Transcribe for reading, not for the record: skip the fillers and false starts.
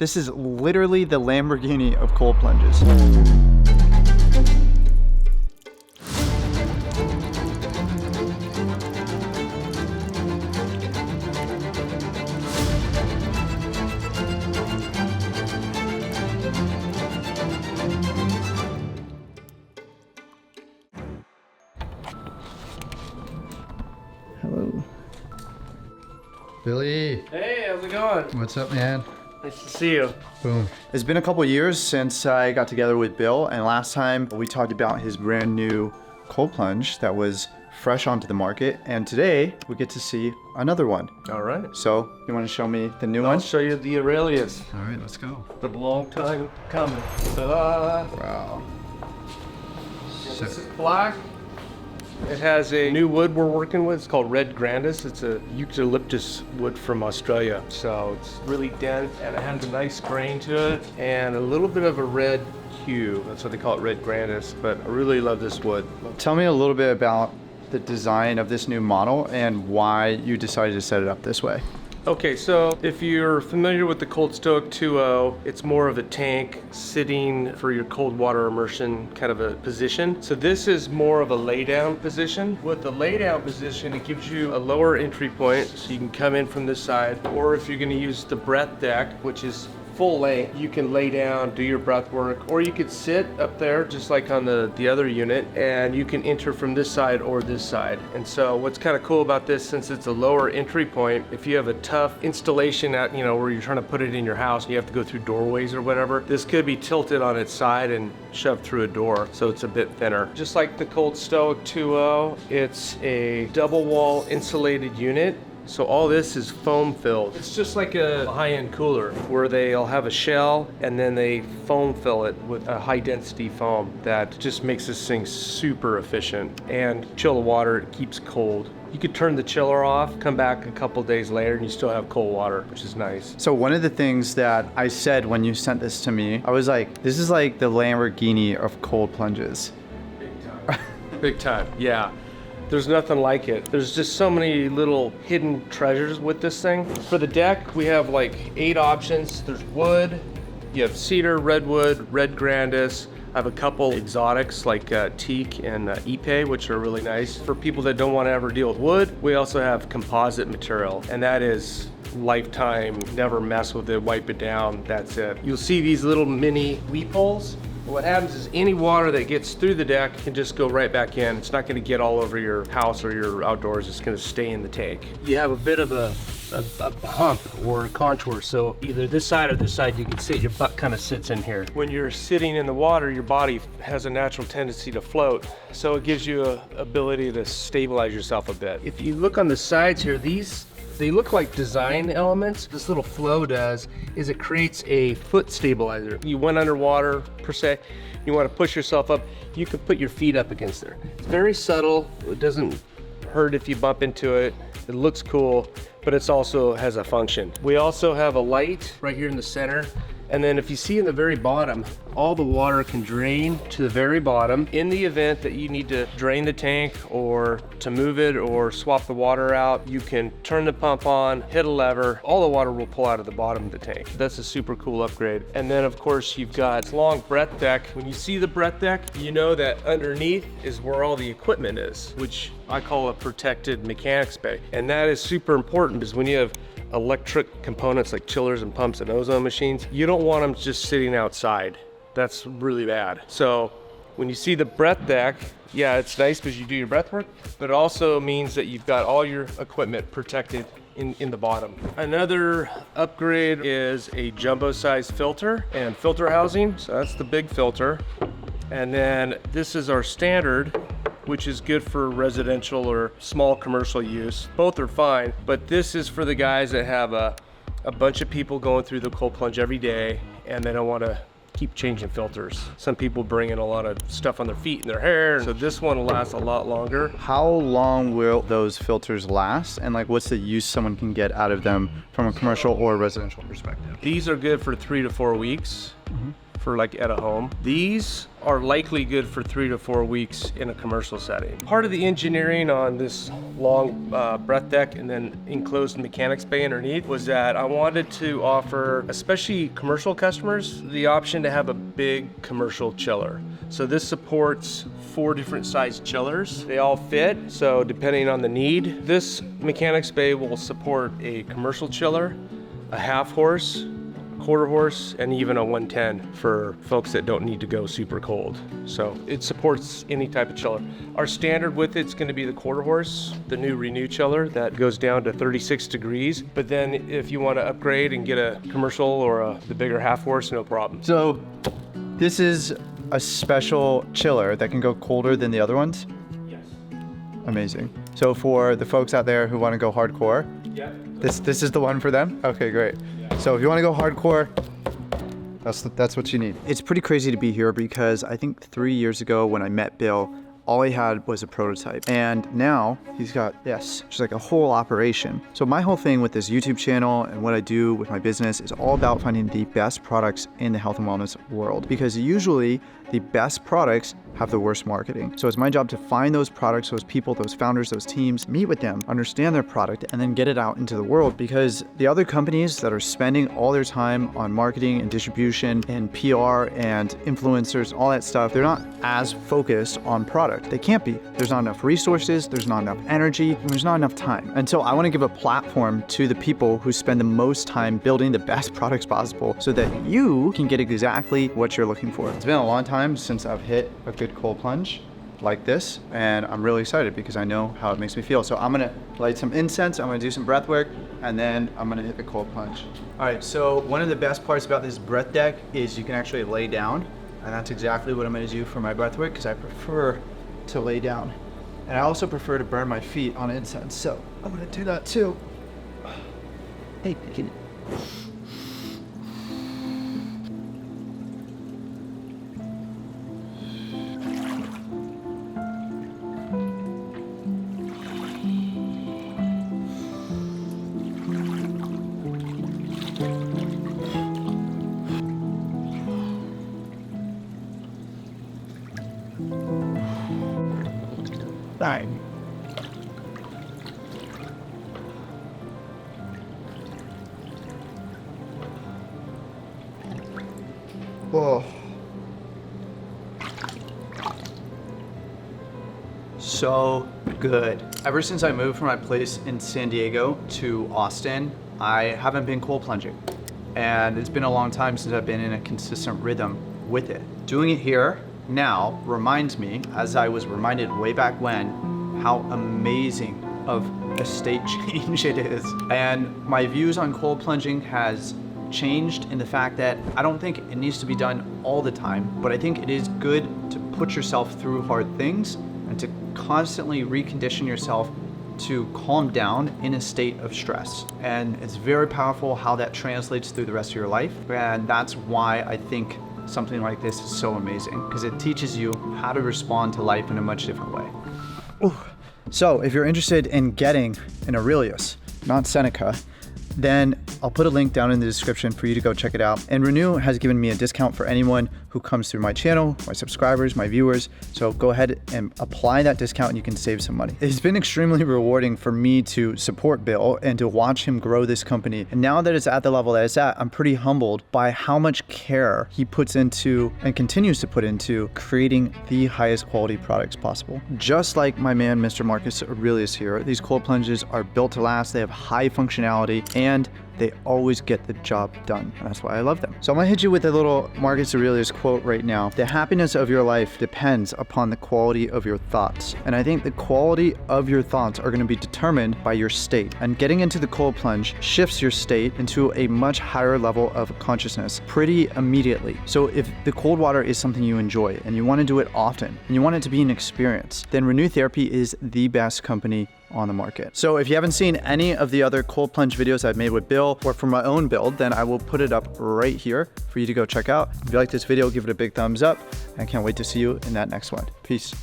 This is literally the Lamborghini of cold plunges. Hello. Billy. Hey, how's it going? What's up, man? Nice to see you. Boom. It's been a couple years since I got together with Bill, and last time we talked about his brand new cold plunge that was fresh onto the market, and today we get to see another one. All right. So, you want to show me the new I'll one? show you the Aurelius. All right, let's go. The long time coming. Ta-da! Wow. This is black. It has a new wood we're working with. It's called Red Grandis. It's a eucalyptus wood from Australia. So it's really dense and it has a nice grain to it and a little bit of a red hue. That's what they call it, Red Grandis. But I really love this wood. Tell me a little bit about the design of this new model and why you decided to set it up this way. Okay, so if you're familiar with the 𝐑𝐄𝐒, it's more of a tank sitting for your cold water immersion kind of a position. So this is more of a lay down position. With the lay down position, it gives you a lower entry point so you can come in from this side, or if you're gonna use the breath deck, which is full length, you can lay down, do your breath work, or you could sit up there just like on the other unit, and you can enter from this side or this side. And so what's kind of cool about this, since it's a lower entry point, if you have a tough installation at, where you're trying to put it in your house and you have to go through doorways or whatever, this could be tilted on its side and shoved through a door, so it's a bit thinner. Just like the 𝐑𝐄𝐒, it's a double wall insulated unit. So all this is foam filled. It's just like a high-end cooler where they'll have a shell and then they foam fill it with a high density foam that just makes this thing super efficient and chill the water. It keeps cold. You could turn the chiller off, come back a couple days later and you still have cold water, which is nice. So one of the things that I said when you sent this to me, I was like, this is like the Lamborghini of cold plunges. Big time. Big time, yeah. There's nothing like it. There's just so many little hidden treasures with this thing. For the deck, we have like 8 options. There's wood, you have cedar, redwood, red grandis. I have a couple exotics like teak and ipe, which are really nice. For people that don't want to ever deal with wood, we also have composite material, and that is lifetime, never mess with it, wipe it down, that's it. You'll see these little mini weep holes. What happens is any water that gets through the deck can just go right back in. It's not going to get all over your house or your outdoors. It's going to stay in the tank. You have a bit of a hump or a contour, so either this side or this side you can sit. Your butt kind of sits in here. When you're sitting in the water, your body has a natural tendency to float, so it gives you an ability to stabilize yourself a bit. If you look on the sides here, they look like design elements. This little flow does is it creates a foot stabilizer. You went underwater per se, you want to push yourself up, you can put your feet up against there. It's very subtle, it doesn't hurt if you bump into it. It looks cool, but it also has a function. We also have a light right here in the center. And then if you see in the very bottom, all the water can drain to the very bottom. In the event that you need to drain the tank or to move it or swap the water out, you can turn the pump on, hit a lever, all the water will pull out of the bottom of the tank. That's a super cool upgrade. And then of course you've got this long breath deck. When you see the breath deck, you know that underneath is where all the equipment is, which I call a protected mechanics bay. And that is super important because when you have electric components like chillers and pumps and ozone machines, you don't want them just sitting outside. That's really bad. So when you see the breath deck, yeah, it's nice because you do your breath work, but it also means that you've got all your equipment protected in the bottom. Another upgrade is a jumbo size filter and filter housing. So that's the big filter. And then this is our standard, which is good for residential or small commercial use. Both are fine, but this is for the guys that have a bunch of people going through the cold plunge every day and they don't want to keep changing filters. Some people bring in a lot of stuff on their feet and their hair, so this one will last a lot longer. How long will those filters last, and like what's the use someone can get out of them from a commercial or residential perspective? These are good for 3 to 4 weeks. for like at a home. These are likely good for 3 to 4 weeks in a commercial setting. Part of the engineering on this long breath deck and then enclosed mechanics bay underneath was that I wanted to offer, especially commercial customers, the option to have a big commercial chiller. So this supports 4 different size chillers. They all fit, so depending on the need. This mechanics bay will support a commercial chiller, a half horse, quarter horse, and even a 110 for folks that don't need to go super cold. So it supports any type of chiller. Our standard with it's gonna be the quarter horse, the new Renew chiller that goes down to 36 degrees. But then if you wanna upgrade and get a commercial or the bigger half horse, no problem. So this is a special chiller that can go colder than the other ones? Yes. Amazing. So for the folks out there who wanna go hardcore, Yeah. this is the one for them? Okay, great. So if you want to go hardcore, that's what you need. It's pretty crazy to be here because I think 3 years ago when I met Bill, all he had was a prototype. And now he's got, just like a whole operation. So my whole thing with this YouTube channel and what I do with my business is all about finding the best products in the health and wellness world, because usually the best products have the worst marketing. So it's my job to find those products, those people, those founders, those teams, meet with them, understand their product, and then get it out into the world, because the other companies that are spending all their time on marketing and distribution and PR and influencers, all that stuff, they're not as focused on product. They can't be. There's not enough resources, there's not enough energy, and there's not enough time. And so I want to give a platform to the people who spend the most time building the best products possible so that you can get exactly what you're looking for. It's been a long time since I've hit a good cold plunge like this, and I'm really excited because I know how it makes me feel. So I'm gonna light some incense, I'm gonna do some breath work, and then I'm gonna hit the cold plunge. All right, so one of the best parts about this breath deck is you can actually lay down, and that's exactly what I'm gonna do for my breath work because I prefer to lay down. And I also prefer to burn my feet on incense, so I'm gonna do that too. Hey, can Bang. Oh. So good. Ever since I moved from my place in San Diego to Austin, I haven't been cold plunging. And it's been a long time since I've been in a consistent rhythm with it. Doing it here now reminds me, as I was reminded way back when, how amazing of a state change it is. And my views on cold plunging has changed in the fact that I don't think it needs to be done all the time, but I think it is good to put yourself through hard things and to constantly recondition yourself to calm down in a state of stress. And it's very powerful how that translates through the rest of your life. And that's why I think something like this is so amazing, because it teaches you how to respond to life in a much different way. Ooh. So if you're interested in getting an Aurelius, not Seneca, then I'll put a link down in the description for you to go check it out. And Renew has given me a discount for anyone who comes through my channel, my subscribers, my viewers. So go ahead and apply that discount and you can save some money. It's been extremely rewarding for me to support Bill and to watch him grow this company. And now that it's at the level that it's at, I'm pretty humbled by how much care he puts into and continues to put into creating the highest quality products possible. Just like my man, Mr. Marcus Aurelius here, these cold plunges are built to last. They have high functionality and they always get the job done. And that's why I love them. So I'm gonna hit you with a little Marcus Aurelius quote right now. The happiness of your life depends upon the quality of your thoughts. And I think the quality of your thoughts are gonna be determined by your state. And getting into the cold plunge shifts your state into a much higher level of consciousness pretty immediately. So if the cold water is something you enjoy and you wanna do it often and you want it to be an experience, then Renew Therapy is the best company on the market. So if you haven't seen any of the other cold plunge videos I've made with Bill or for my own build, then I will put it up right here for you to go check out. If you like this video, give it a big thumbs up. I can't wait to see you in that next one. Peace.